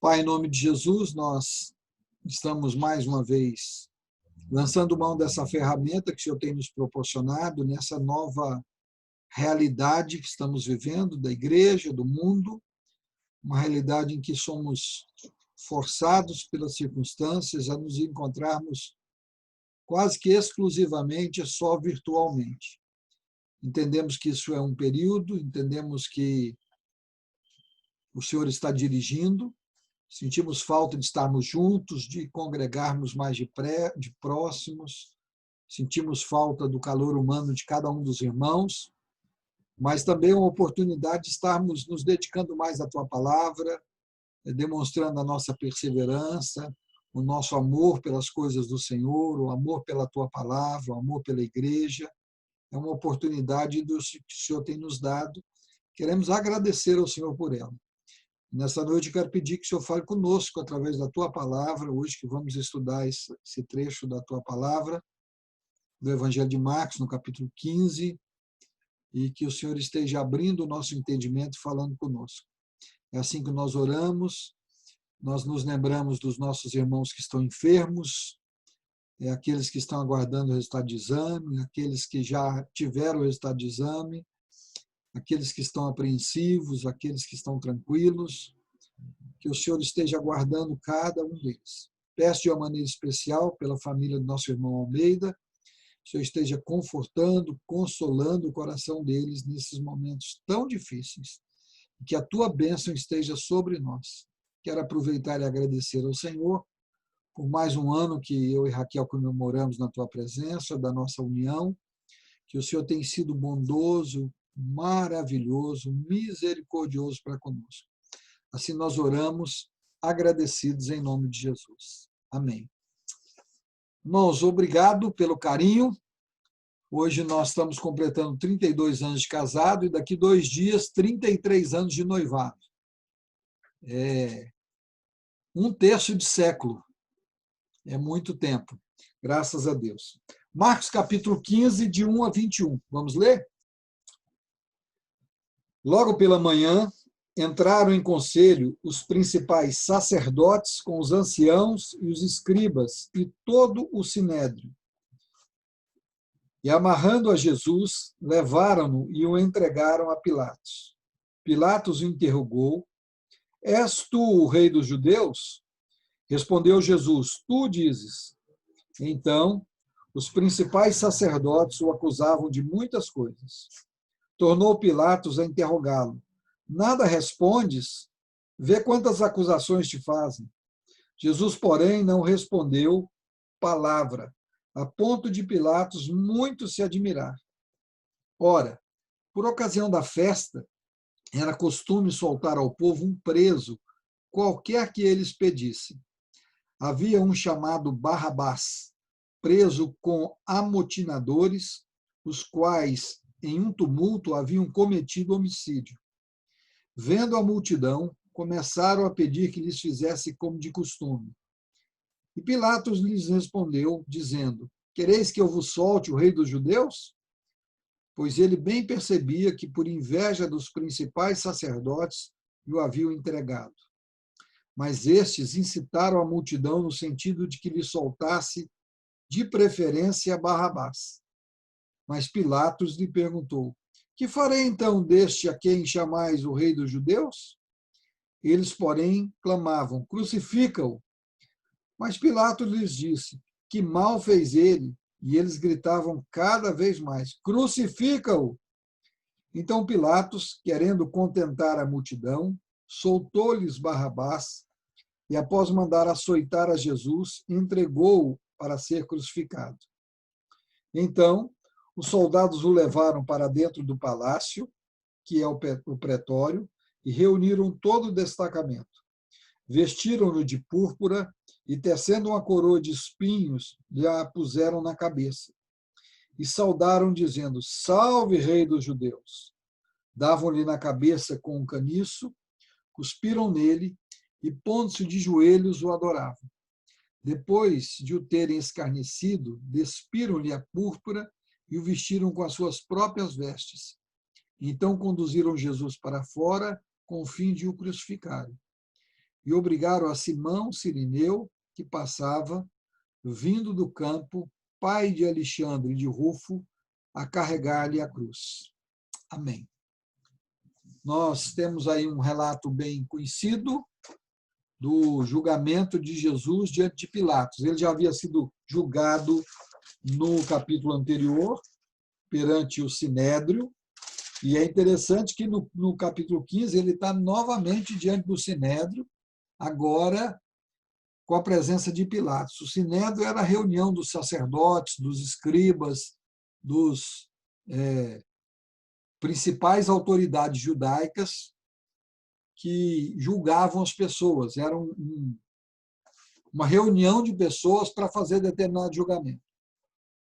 Pai, em nome de Jesus, nós estamos mais uma vez lançando mão dessa ferramenta que o Senhor tem nos proporcionado nessa nova realidade que estamos vivendo da igreja, do mundo, uma realidade em que somos forçados pelas circunstâncias a nos encontrarmos quase que exclusivamente só virtualmente. Entendemos que isso é um período, entendemos que o Senhor está dirigindo, sentimos falta de estarmos juntos, de congregarmos mais de próximos, sentimos falta do calor humano de cada um dos irmãos, mas também uma oportunidade de estarmos nos dedicando mais à Tua palavra, demonstrando a nossa perseverança, o nosso amor pelas coisas do Senhor, o amor pela Tua palavra, o amor pela igreja. É uma oportunidade que o Senhor tem nos dado. Queremos agradecer ao Senhor por ela. Nessa noite eu quero pedir que o Senhor fale conosco através da Tua palavra, hoje que vamos estudar esse trecho da Tua palavra, do Evangelho de Marcos, no capítulo 15, e que o Senhor esteja abrindo o nosso entendimento e falando conosco. É assim que nós oramos, nós nos lembramos dos nossos irmãos que estão enfermos, aqueles que estão aguardando o resultado de exame, aqueles que já tiveram o resultado de exame, aqueles que estão apreensivos, aqueles que estão tranquilos, que o Senhor esteja guardando cada um deles. Peço de uma maneira especial pela família do nosso irmão Almeida, que o Senhor esteja confortando, consolando o coração deles nesses momentos tão difíceis, e que a Tua bênção esteja sobre nós. Quero aproveitar e agradecer ao Senhor por mais um ano que eu e Raquel comemoramos na Tua presença, da nossa união, que o Senhor tem sido bondoso, maravilhoso, misericordioso para conosco. Assim nós oramos, agradecidos em nome de Jesus. Amém. Irmãos, obrigado pelo carinho. Hoje nós estamos completando 32 anos de casado e daqui 2 dias, 33 anos de noivado. É 1/3 de século. É muito tempo, graças a Deus. Marcos capítulo 15, de 1 a 21. Vamos ler? Logo pela manhã, entraram em conselho os principais sacerdotes com os anciãos e os escribas e todo o sinédrio. E, amarrando a Jesus, levaram-no e o entregaram a Pilatos. Pilatos o interrogou: És tu o rei dos judeus? Respondeu Jesus: Tu dizes. Então, os principais sacerdotes o acusavam de muitas coisas. Tornou Pilatos a interrogá-lo: Nada respondes? Vê quantas acusações te fazem. Jesus, porém, não respondeu palavra, a ponto de Pilatos muito se admirar. Ora, por ocasião da festa, era costume soltar ao povo um preso, qualquer que eles pedissem. Havia um chamado Barrabás, preso com amotinadores, os quais, em um tumulto, haviam cometido homicídio. Vendo a multidão, começaram a pedir que lhes fizesse como de costume. E Pilatos lhes respondeu, dizendo: Quereis que eu vos solte o rei dos judeus? Pois ele bem percebia que, por inveja dos principais sacerdotes, o haviam entregado. Mas estes incitaram a multidão no sentido de que lhe soltasse, de preferência, Barrabás. Mas Pilatos lhe perguntou: Que farei então deste a quem chamais o rei dos judeus? Eles, porém, clamavam: Crucifica-o. Mas Pilatos lhes disse: Que mal fez ele? E eles gritavam cada vez mais: Crucifica-o! Então Pilatos, querendo contentar a multidão, soltou-lhes Barrabás e, após mandar açoitar a Jesus, entregou-o para ser crucificado. Então, os soldados o levaram para dentro do palácio, que é o pretório, e reuniram todo o destacamento. Vestiram-no de púrpura e, tecendo uma coroa de espinhos, lhe a puseram na cabeça. E saudaram, dizendo: Salve, rei dos judeus! Davam-lhe na cabeça com um caniço, cuspiram nele e, pondo-se de joelhos, o adoravam. Depois de o terem escarnecido, despiram-lhe a púrpura e o vestiram com as suas próprias vestes. Então conduziram Jesus para fora, com o fim de o crucificarem. e obrigaram a Simão Cirineu, que passava, vindo do campo, pai de Alexandre e de Rufo, a carregar-lhe a cruz. Amém. Nós temos aí um relato bem conhecido do julgamento de Jesus diante de Pilatos. Ele já havia sido julgado no capítulo anterior, perante o Sinédrio, e é interessante que no capítulo 15 ele está novamente diante do Sinédrio, agora com a presença de Pilatos. O Sinédrio era a reunião dos sacerdotes, dos escribas, dos principais autoridades judaicas que julgavam as pessoas. Era uma reunião de pessoas para fazer determinado julgamento.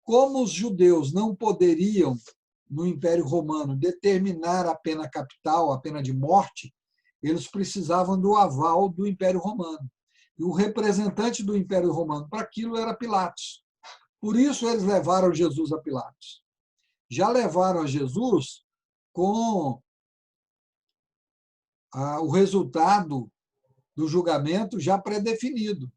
Como os judeus não poderiam, no Império Romano, determinar a pena capital, a pena de morte, eles precisavam do aval do Império Romano. E o representante do Império Romano para aquilo era Pilatos. Por isso eles levaram Jesus a Pilatos. Já levaram a Jesus com o resultado do julgamento já pré-definido.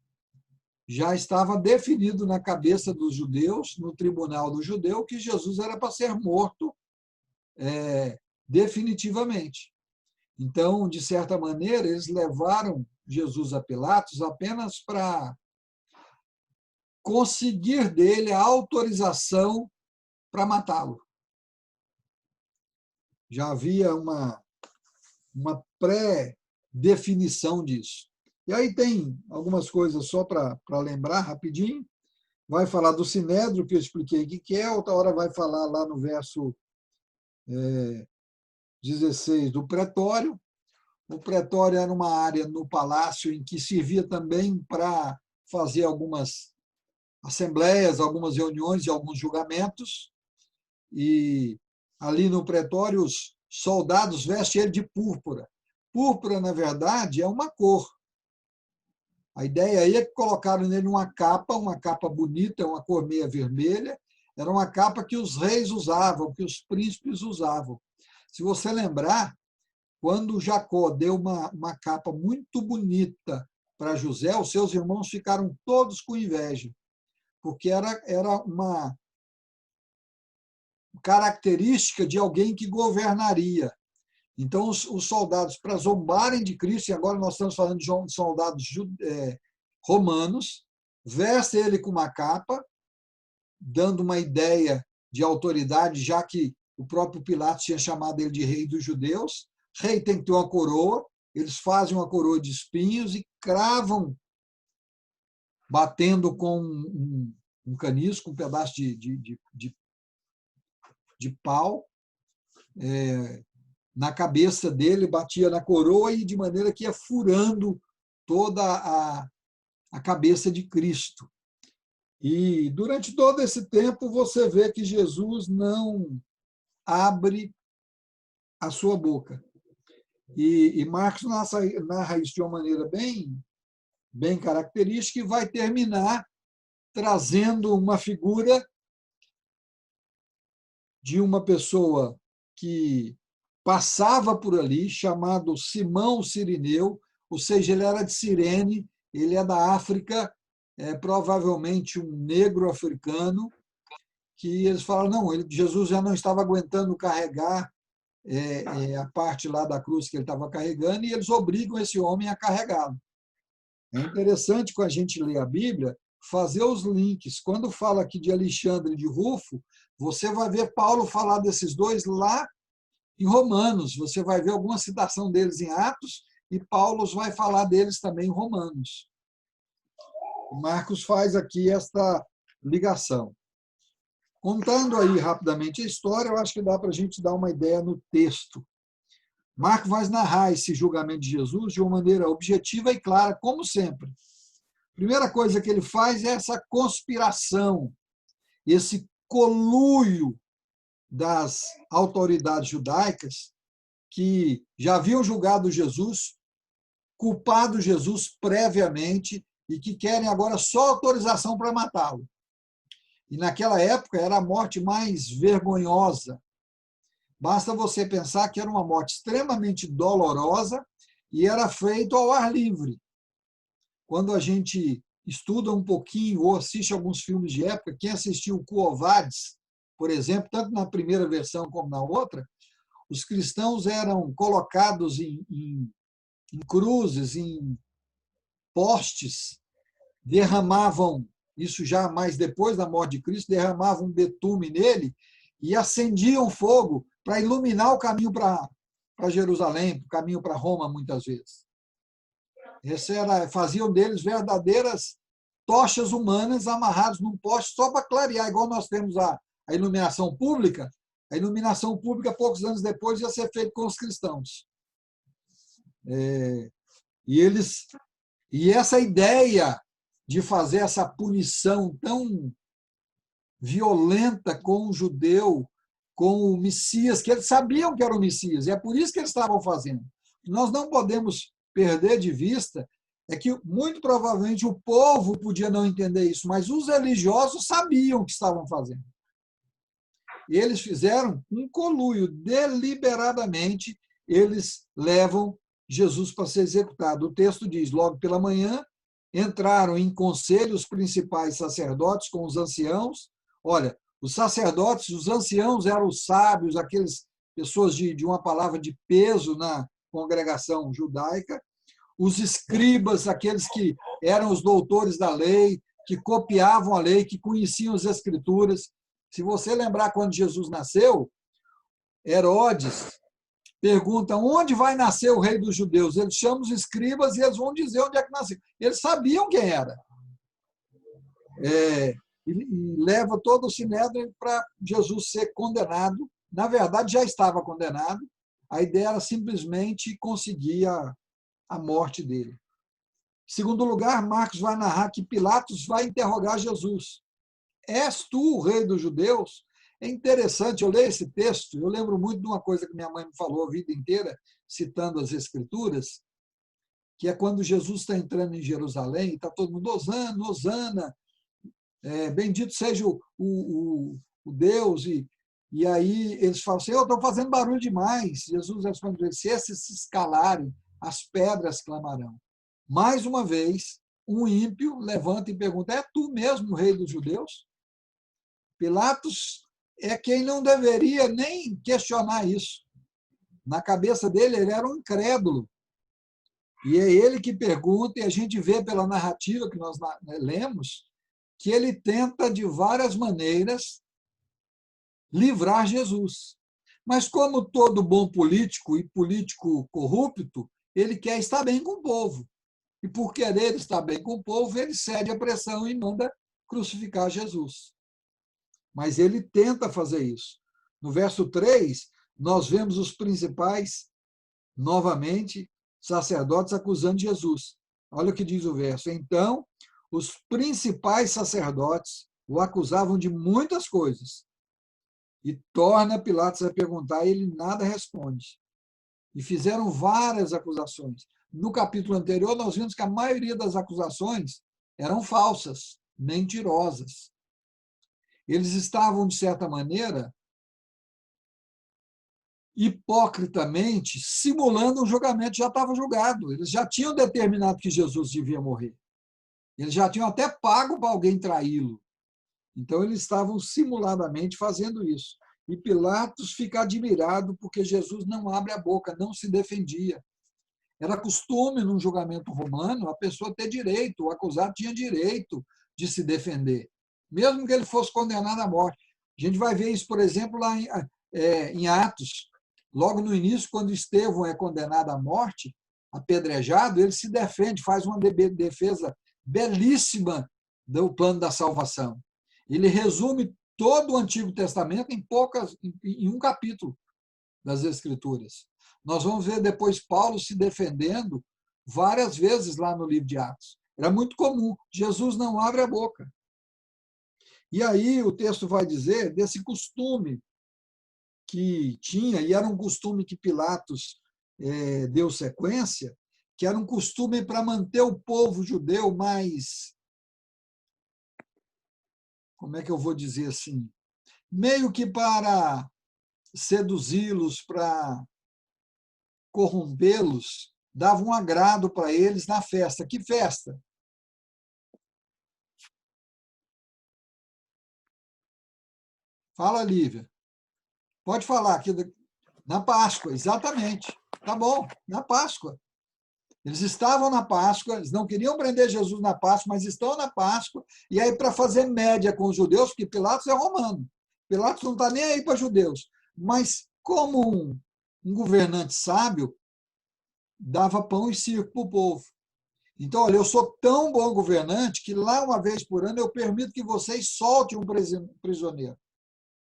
Já estava definido na cabeça dos judeus, no tribunal do judeu, que Jesus era para ser morto definitivamente. Então, de certa maneira, eles levaram Jesus a Pilatos apenas para conseguir dele a autorização para matá-lo. Já havia uma pré-definição disso. E aí tem algumas coisas só para lembrar rapidinho. Vai falar do Sinédrio, que eu expliquei o que é, outra hora vai falar lá no verso 16 do pretório. O pretório era uma área no palácio em que servia também para fazer algumas assembleias, algumas reuniões e alguns julgamentos. E ali no pretório, os soldados vestem ele de púrpura. Púrpura, na verdade, é uma cor. A ideia aí é que colocaram nele uma capa bonita, uma cor meia vermelha. Era uma capa que os reis usavam, que os príncipes usavam. Se você lembrar, quando Jacó deu uma capa muito bonita para José, os seus irmãos ficaram todos com inveja, porque era uma característica de alguém que governaria. Então, os soldados, para zombarem de Cristo, e agora nós estamos falando de soldados romanos, vestem ele com uma capa, dando uma ideia de autoridade, já que o próprio Pilatos tinha chamado ele de rei dos judeus. Rei tem que ter uma coroa, eles fazem uma coroa de espinhos e cravam, batendo com um caniço, com um pedaço de pau, na cabeça dele, batia na coroa e de maneira que ia furando toda a cabeça de Cristo. E durante todo esse tempo você vê que Jesus não abre a sua boca. E Marcos narra isso de uma maneira bem característica e vai terminar trazendo uma figura de uma pessoa que passava por ali, chamado Simão Cirineu, ou seja, ele era de Cirene, ele é da África, provavelmente um negro africano, que eles falaram, não, Jesus já não estava aguentando carregar a parte lá da cruz que ele estava carregando, e eles obrigam esse homem a carregá-lo. É interessante, quando a gente lê a Bíblia, fazer os links. Quando fala aqui de Alexandre e de Rufo, você vai ver Paulo falar desses dois lá em Romanos. Você vai ver alguma citação deles em Atos, e Paulo vai falar deles também em Romanos. Marcos faz aqui esta ligação. Contando aí rapidamente a história, eu acho que dá para a gente dar uma ideia no texto. Marcos vai narrar esse julgamento de Jesus de uma maneira objetiva e clara, como sempre. A primeira coisa que ele faz é essa conspiração, esse conluio das autoridades judaicas que já haviam julgado Jesus, culpado Jesus previamente e que querem agora só autorização para matá-lo. E naquela época era a morte mais vergonhosa. Basta você pensar que era uma morte extremamente dolorosa e era feito ao ar livre. quando a gente estuda um pouquinho ou assiste alguns filmes de época, quem assistiu o Quo Vadis, por exemplo, tanto na primeira versão como na outra, os cristãos eram colocados em cruzes, em postes, derramavam, isso já mais depois da morte de Cristo, derramavam betume nele e acendiam fogo para iluminar o caminho para Jerusalém, o caminho para Roma, muitas vezes. Faziam deles verdadeiras tochas humanas amarradas num poste só para clarear, igual nós temos a iluminação pública. A iluminação pública, poucos anos depois, ia ser feita com os cristãos. E essa ideia de fazer essa punição tão violenta com o judeu, com o Messias, que eles sabiam que era o Messias, e é por isso que eles estavam fazendo. Nós não podemos perder de vista é que, muito provavelmente, o povo podia não entender isso, mas os religiosos sabiam o que estavam fazendo. E eles fizeram um conluio, deliberadamente, eles levam Jesus para ser executado. O texto diz, logo pela manhã, entraram em conselho os principais sacerdotes com os anciãos. Olha, os sacerdotes, os anciãos eram os sábios, aquelas pessoas de uma palavra de peso na congregação judaica. Os escribas, aqueles que eram os doutores da lei, que copiavam a lei, que conheciam as escrituras. Se você lembrar quando Jesus nasceu, Herodes pergunta onde vai nascer o rei dos judeus. Eles chamam os escribas e eles vão dizer onde é que nasceu. Eles sabiam quem era. E leva todo o sinédrio para Jesus ser condenado. Na verdade, já estava condenado. A ideia era simplesmente conseguir a morte dele. Em segundo lugar, Marcos vai narrar que Pilatos vai interrogar Jesus. És tu o rei dos judeus? É interessante, eu leio esse texto, eu lembro muito de uma coisa que minha mãe me falou a vida inteira, citando as Escrituras, que é quando Jesus está entrando em Jerusalém, e está todo mundo, Hosana, Hosana, bendito seja o Deus, e aí eles falam assim, eu estou fazendo barulho demais. Jesus responde, se esses se escalarem, as pedras clamarão. Mais uma vez, um ímpio levanta e pergunta, é tu mesmo o rei dos judeus? Pilatos é quem não deveria nem questionar isso. Na cabeça dele, ele era um incrédulo. E é ele que pergunta, e a gente vê pela narrativa que nós lemos, que ele tenta, de várias maneiras, livrar Jesus. Mas, como todo bom político e político corrupto, ele quer estar bem com o povo. E, por querer estar bem com o povo, ele cede à pressão e manda crucificar Jesus. Mas ele tenta fazer isso. No verso 3, nós vemos os principais, novamente, sacerdotes acusando Jesus. Olha o que diz o verso. Então, os principais sacerdotes o acusavam de muitas coisas. E torna Pilatos a perguntar, e ele nada responde. E fizeram várias acusações. No capítulo anterior, nós vimos que a maioria das acusações eram falsas, mentirosas. Eles estavam, de certa maneira, hipocritamente simulando um julgamento. Já estava julgado. Eles já tinham determinado que Jesus devia morrer. Eles já tinham até pago para alguém traí-lo. Então, eles estavam simuladamente fazendo isso. E Pilatos fica admirado porque Jesus não abre a boca, não se defendia. Era costume, num julgamento romano, a pessoa ter direito, o acusado tinha direito de se defender, mesmo que ele fosse condenado à morte. A gente vai ver isso, por exemplo, lá em Atos. Logo no início, quando Estevão é condenado à morte, apedrejado, ele se defende, faz uma defesa belíssima do plano da salvação. Ele resume todo o Antigo Testamento em um capítulo das Escrituras. Nós vamos ver depois Paulo se defendendo várias vezes lá no livro de Atos. Era muito comum. Jesus não abre a boca. E aí o texto vai dizer desse costume que tinha, e era um costume que Pilatos deu sequência, que era um costume para manter o povo judeu mais, como é que eu vou dizer assim, meio que para seduzi-los, para corrompê-los, dava um agrado para eles na festa. Que festa? Fala, Lívia. Pode falar aqui. Na Páscoa, exatamente. Tá bom, na Páscoa. Eles estavam na Páscoa, eles não queriam prender Jesus na Páscoa, mas estão na Páscoa, e aí para fazer média com os judeus, porque Pilatos é romano. Pilatos não está nem aí para judeus. Mas como um governante sábio, dava pão e circo para o povo. Então, olha, eu sou tão bom governante que lá uma vez por ano eu permito que vocês soltem um prisioneiro.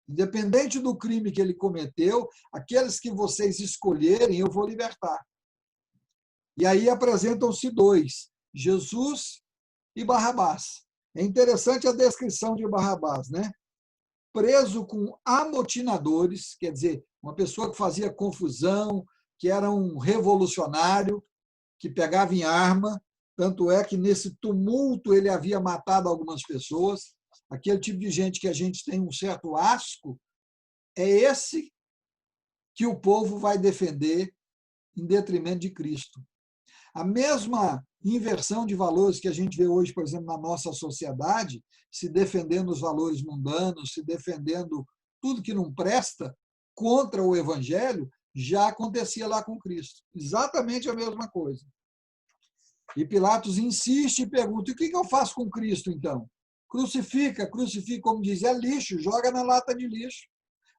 Independente do crime que ele cometeu, aqueles que vocês escolherem, eu vou libertar. E aí apresentam-se dois, Jesus e Barrabás. É interessante a descrição de Barrabás, né? Preso com amotinadores, quer dizer, uma pessoa que fazia confusão, que era um revolucionário, que pegava em arma, tanto é que nesse tumulto ele havia matado algumas pessoas. Aquele tipo de gente que a gente tem um certo asco, é esse que o povo vai defender em detrimento de Cristo. A mesma inversão de valores que a gente vê hoje, por exemplo, na nossa sociedade, se defendendo os valores mundanos, se defendendo tudo que não presta contra o Evangelho, já acontecia lá com Cristo. Exatamente a mesma coisa. E Pilatos insiste e pergunta: o que eu faço com Cristo, então? Crucifica, como diz, é lixo, joga na lata de lixo.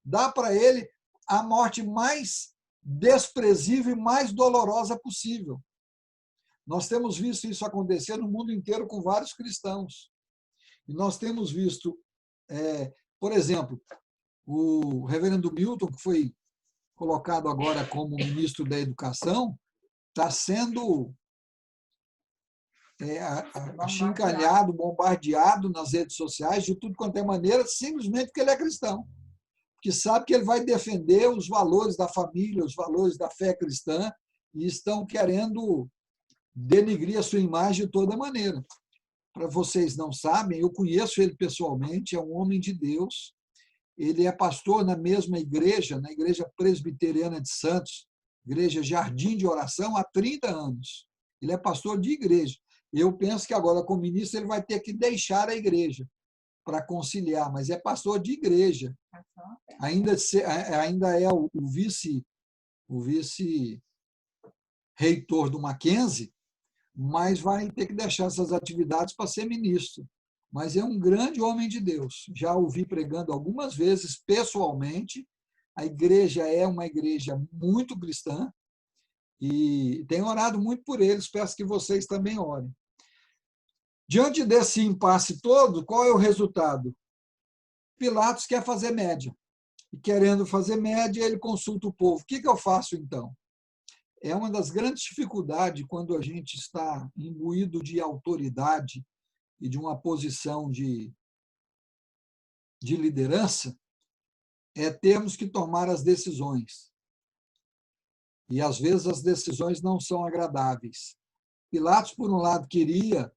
Dá para ele a morte mais desprezível e mais dolorosa possível. Nós temos visto isso acontecer no mundo inteiro com vários cristãos. E nós temos visto, por exemplo, o reverendo Milton, que foi colocado agora como ministro da Educação, está sendo achincalhado, bombardeado nas redes sociais, de tudo quanto é maneira, simplesmente porque ele é cristão. Porque sabe que ele vai defender os valores da família, os valores da fé cristã, e estão querendo denigrir a sua imagem de toda maneira. Para vocês não sabem, eu conheço ele pessoalmente, é um homem de Deus, ele é pastor na mesma igreja, na Igreja Presbiteriana de Santos, Igreja Jardim de Oração, há 30 anos. Ele é pastor de igreja. Eu penso que agora, como ministro, ele vai ter que deixar a igreja para conciliar, mas é pastor de igreja. Ainda é o vice-reitor do Mackenzie, mas vai ter que deixar essas atividades para ser ministro. Mas é um grande homem de Deus. Já o vi pregando algumas vezes pessoalmente. A igreja é uma igreja muito cristã e tenho orado muito por eles. Peço que vocês também orem. Diante desse impasse todo, qual é o resultado? Pilatos quer fazer média. E querendo fazer média, ele consulta o povo. O que eu faço, então? É uma das grandes dificuldades quando a gente está imbuído de autoridade e de uma posição de liderança, é termos que tomar as decisões. E, às vezes, as decisões não são agradáveis. Pilatos, por um lado, queria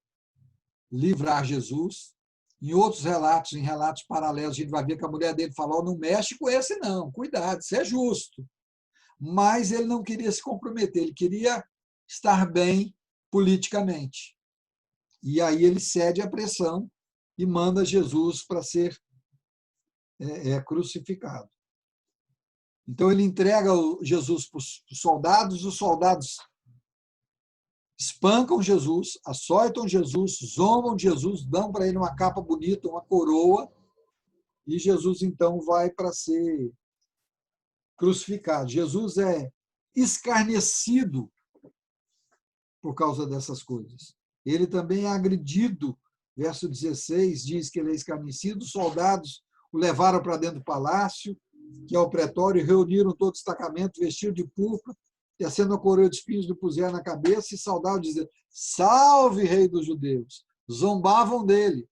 livrar Jesus. Em outros relatos, em relatos paralelos, a gente vai ver que a mulher dele falou: não mexe com esse não, cuidado, isso é justo. Mas ele não queria se comprometer, ele queria estar bem politicamente. E aí ele cede à pressão e manda Jesus para ser crucificado. Então ele entrega Jesus para os soldados espancam Jesus, açoitam Jesus, zombam de Jesus, dão para ele uma capa bonita, uma coroa, e Jesus então vai para ser crucificado. Jesus é escarnecido por causa dessas coisas. Ele também é agredido. Verso 16 diz que ele é escarnecido, os soldados o levaram para dentro do palácio, que é o pretório, e reuniram todo o destacamento, vestido de púrpura, tecendo a coroa de espinhos do puseram na cabeça, e saudavam, dizendo: salve, rei dos judeus! Zombavam dele.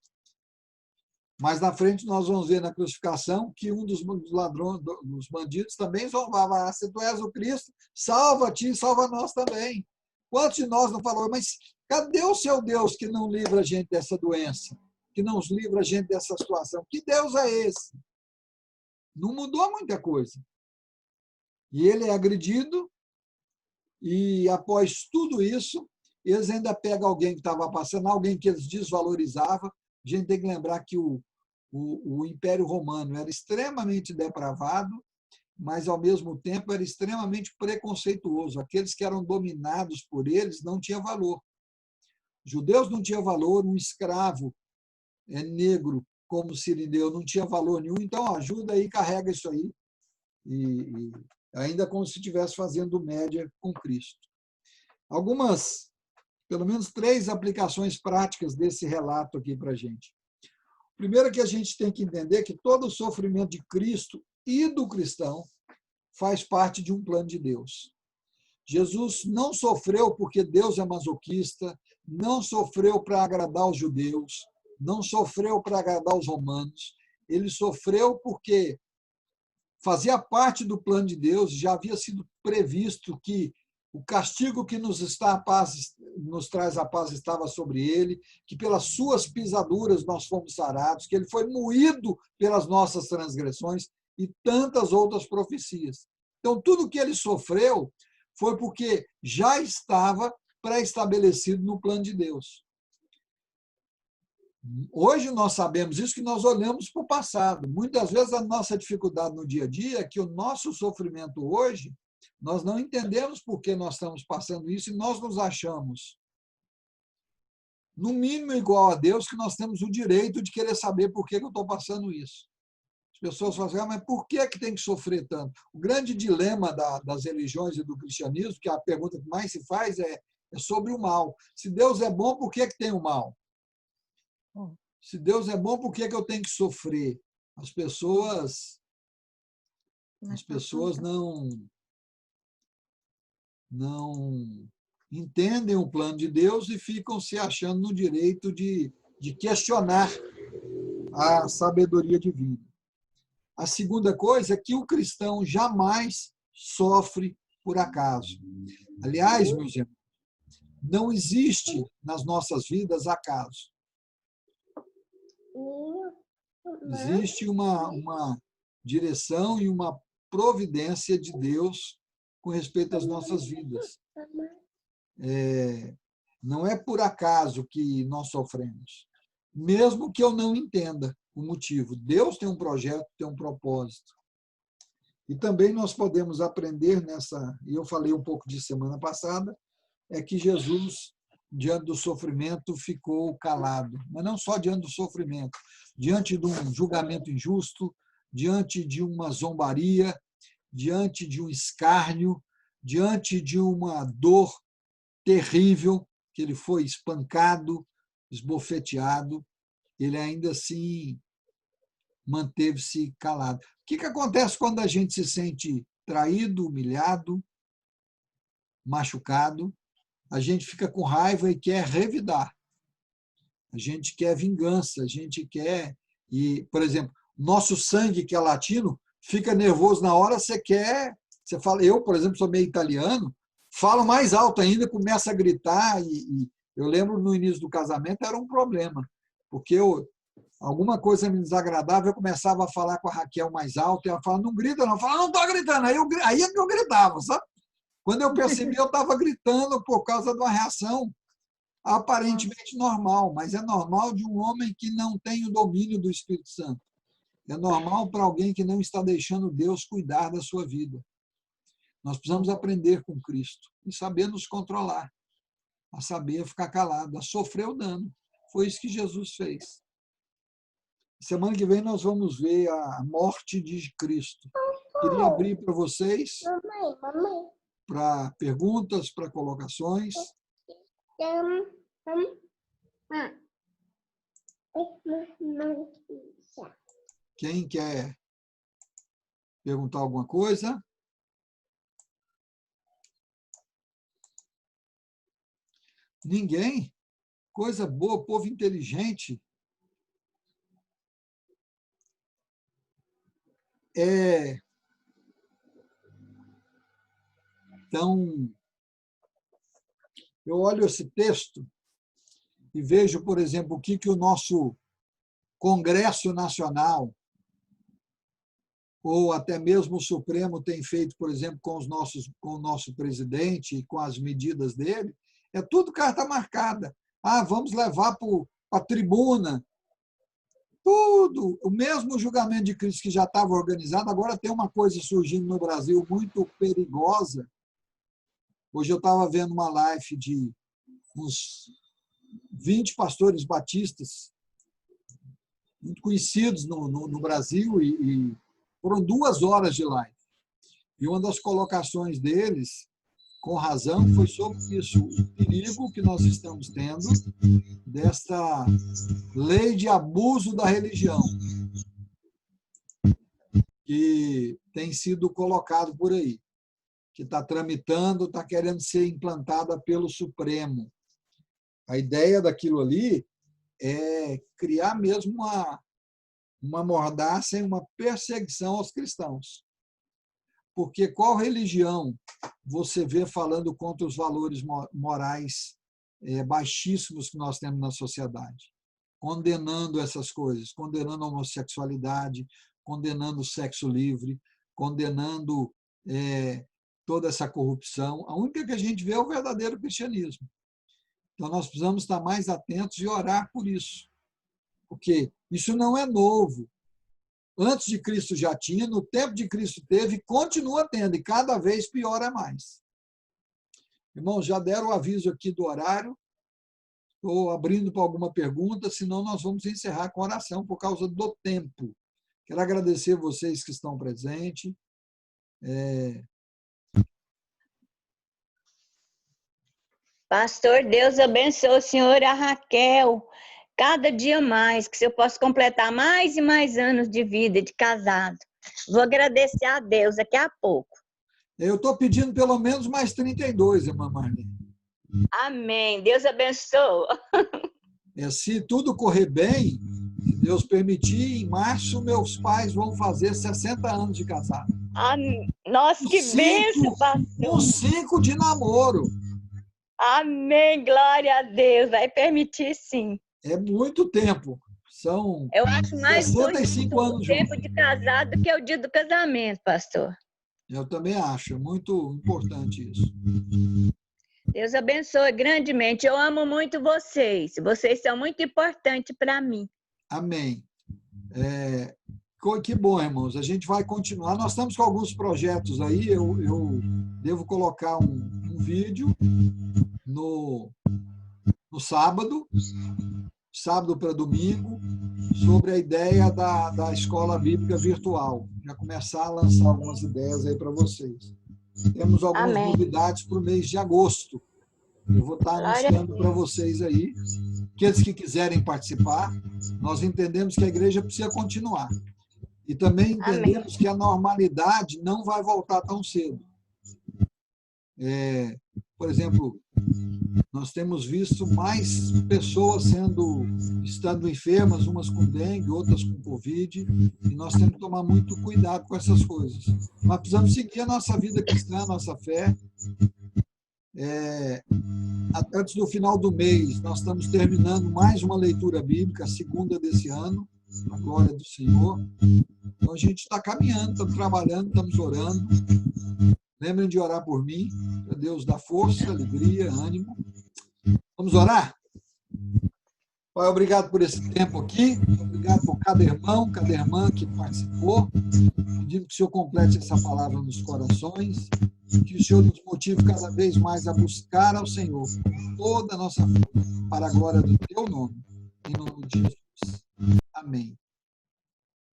Mas na frente nós vamos ver na crucificação que um dos ladrões, dos bandidos, também zombava: ah, se tu és o Cristo, salva-te, salva nós também. Quantos de nós não falou: mas cadê o seu Deus que não livra a gente dessa doença? Que não livra a gente dessa situação? Que Deus é esse? Não mudou muita coisa. E ele é agredido, e após tudo isso, eles ainda pegam alguém que estava passando, alguém que eles desvalorizavam. A gente tem que lembrar que o o Império Romano era extremamente depravado, mas, ao mesmo tempo, era extremamente preconceituoso. Aqueles que eram dominados por eles não tinham valor. Judeus não tinham valor, um escravo negro como Cirineu não tinha valor nenhum, então ajuda aí, carrega isso aí, e ainda como se estivesse fazendo média com Cristo. Algumas, pelo menos 3 aplicações práticas desse relato aqui para a gente. Primeiro que a gente tem que entender que todo o sofrimento de Cristo e do cristão faz parte de um plano de Deus. Jesus não sofreu porque Deus é masoquista, não sofreu para agradar os judeus, não sofreu para agradar os romanos. Ele sofreu porque fazia parte do plano de Deus, já havia sido previsto que o castigo que nos traz a paz estava sobre ele, que pelas suas pisaduras nós fomos sarados, que ele foi moído pelas nossas transgressões e tantas outras profecias. Então, tudo que ele sofreu foi porque já estava pré-estabelecido no plano de Deus. Hoje nós sabemos isso, que nós olhamos para o passado. Muitas vezes a nossa dificuldade no dia a dia é que o nosso sofrimento hoje, nós não entendemos por que nós estamos passando isso e nós nos achamos, no mínimo, igual a Deus, que nós temos o direito de querer saber por que eu estou passando isso. As pessoas falam assim, mas por que tem que sofrer tanto? O grande dilema das religiões e do cristianismo, que a pergunta que mais se faz é sobre o mal. Se Deus é bom, por que tem o mal? Se Deus é bom, por que eu tenho que sofrer? As pessoas não entendem o plano de Deus e ficam se achando no direito de questionar a sabedoria divina. A segunda coisa é que o cristão jamais sofre por acaso. Aliás, meus irmãos, não existe nas nossas vidas acaso. Existe uma direção e uma providência de Deus com respeito às nossas vidas. Não é por acaso que nós sofremos, mesmo que eu não entenda o motivo. Deus tem um projeto, tem um propósito. E também nós podemos aprender e eu falei um pouco disso semana passada, é que Jesus, diante do sofrimento, ficou calado. Mas não só diante do sofrimento, diante de um julgamento injusto, diante de uma zombaria, diante de um escárnio, diante de uma dor terrível, que ele foi espancado, esbofeteado, ele ainda assim manteve-se calado. O que acontece quando a gente se sente traído, humilhado, machucado? A gente fica com raiva e quer revidar. A gente quer vingança, a gente quer... por exemplo, nosso sangue, que é latino, fica nervoso na hora, você fala, eu, por exemplo, sou meio italiano, falo mais alto ainda, começo a gritar, e eu lembro no início do casamento era um problema, porque alguma coisa me desagradava, eu começava a falar com a Raquel mais alto, e ela falava, não grita não, eu falava, não estou gritando, aí é que eu gritava, sabe? Quando eu percebi, eu estava gritando por causa de uma reação aparentemente normal, mas é normal de um homem que não tem o domínio do Espírito Santo. É normal para alguém que não está deixando Deus cuidar da sua vida. Nós precisamos aprender com Cristo e saber nos controlar, a saber ficar calado, a sofrer o dano. Foi isso que Jesus fez. Semana que vem nós vamos ver a morte de Cristo. Queria abrir para vocês, para perguntas, para colocações. Quem quer perguntar alguma coisa? Ninguém? Coisa boa, povo inteligente. Então, eu olho esse texto e vejo, por exemplo, o que o nosso Congresso Nacional ou até mesmo o Supremo tem feito, por exemplo, com o nosso presidente e com as medidas dele, é tudo carta marcada. Vamos levar para a tribuna. tudo, o mesmo julgamento de Cristo que já estava organizado, agora tem uma coisa surgindo no Brasil muito perigosa. Hoje eu estava vendo uma live de uns 20 pastores batistas, muito conhecidos no Brasil, e foram 2 horas de live. E uma das colocações deles, com razão, foi sobre isso, o perigo que nós estamos tendo desta lei de abuso da religião, que tem sido colocado por aí, que está tramitando, está querendo ser implantada pelo Supremo. A ideia daquilo ali é criar mesmo uma mordaça e uma perseguição aos cristãos. Porque qual religião você vê falando contra os valores morais baixíssimos que nós temos na sociedade? Condenando essas coisas, condenando a homossexualidade, condenando o sexo livre, condenando toda essa corrupção. A única que a gente vê é o verdadeiro cristianismo. Então, nós precisamos estar mais atentos e orar por isso. Porque isso não é novo. Antes de Cristo já tinha, no tempo de Cristo teve e continua tendo, e cada vez piora mais. Irmãos, já deram o aviso aqui do horário. Estou abrindo para alguma pergunta, senão nós vamos encerrar com oração por causa do tempo. Quero agradecer vocês que estão presentes. Pastor, Deus abençoe o senhor e a Raquel. Cada dia mais, que o senhor possa completar mais e mais anos de vida, de casado. Vou agradecer a Deus daqui a pouco. Eu estou pedindo pelo menos mais 32, irmã Marlene. Amém. Deus abençoe. Se tudo correr bem, se Deus permitir, em março meus pais vão fazer 60 anos de casado. Nossa, que bênção, pastor. Com 5 de namoro. Amém, glória a Deus. Vai permitir, sim. É muito tempo. São Eu acho mais 65 anos o tempo de casado do que o dia do casamento, pastor. Eu também acho. É muito importante isso. Deus abençoe grandemente. Eu amo muito vocês. Vocês são muito importantes para mim. Amém. Que bom, irmãos. A gente vai continuar. Nós estamos com alguns projetos aí. Eu devo colocar um vídeo no sábado para domingo, sobre a ideia da escola bíblica virtual. Já começar a lançar algumas ideias aí para vocês. Temos algumas novidades para o mês de agosto. Eu vou estar anunciando para vocês aí. Aqueles que quiserem participar, nós entendemos que a igreja precisa continuar. E também entendemos que a normalidade não vai voltar tão cedo. Por exemplo, nós temos visto mais pessoas estando enfermas, umas com dengue, outras com Covid, e nós temos que tomar muito cuidado com essas coisas. Nós precisamos seguir a nossa vida cristã, a nossa fé. Antes do final do mês, nós estamos terminando mais uma leitura bíblica, a segunda desse ano, a glória do Senhor. Então, a gente está caminhando, estamos trabalhando, estamos orando. Lembrem de orar por mim, para Deus dar força, alegria, ânimo. Vamos orar? Pai, obrigado por esse tempo aqui, obrigado por cada irmão, cada irmã que participou, pedindo que o Senhor complete essa palavra nos corações, que o Senhor nos motive cada vez mais a buscar ao Senhor com toda a nossa força, para a glória do Teu nome, em nome de Jesus. Amém.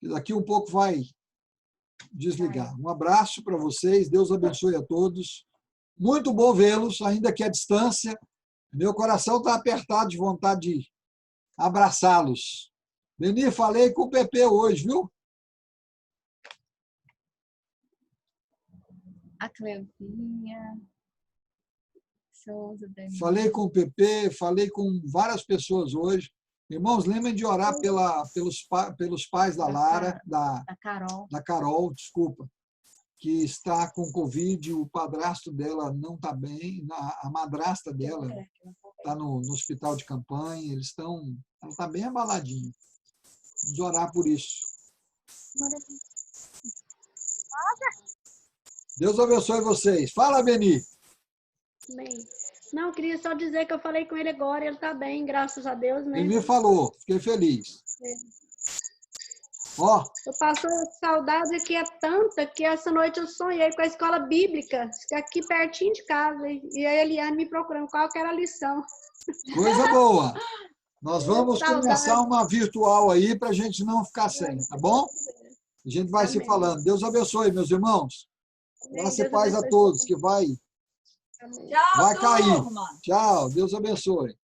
E daqui um pouco vai desligar. Um abraço para vocês, Deus abençoe a todos. Muito bom vê-los, ainda que à distância. Meu coração está apertado de vontade de abraçá-los. Beni, falei com o Pepe hoje, viu? A Cleuvinha. Souza, Dani. Falei com o Pepe, falei com várias pessoas hoje. Irmãos, lembrem de orar pelos pais da Lara, da Carol, desculpa, que está com Covid, o padrasto dela não está bem, a madrasta dela está no hospital de campanha, ela está bem abaladinha. Vamos orar por isso. Deus abençoe vocês. Fala, Beni. Bem, não, queria só dizer que eu falei com ele agora, ele está bem, graças a Deus, né? Ele me falou, fiquei feliz. Ó, Eu passo saudade aqui é tanta que essa noite eu sonhei com a escola bíblica, aqui pertinho de casa, e a Eliane me procurando qual que era a lição. coisa boa. Nós vamos Saudade. começar uma virtual aí para a gente não ficar sem, tá bom? A gente vai se Amém. falando. Deus abençoe, meus irmãos. Graça e paz a todos, que vai Amém. Tchau, cair. turma. Tchau, Deus abençoe.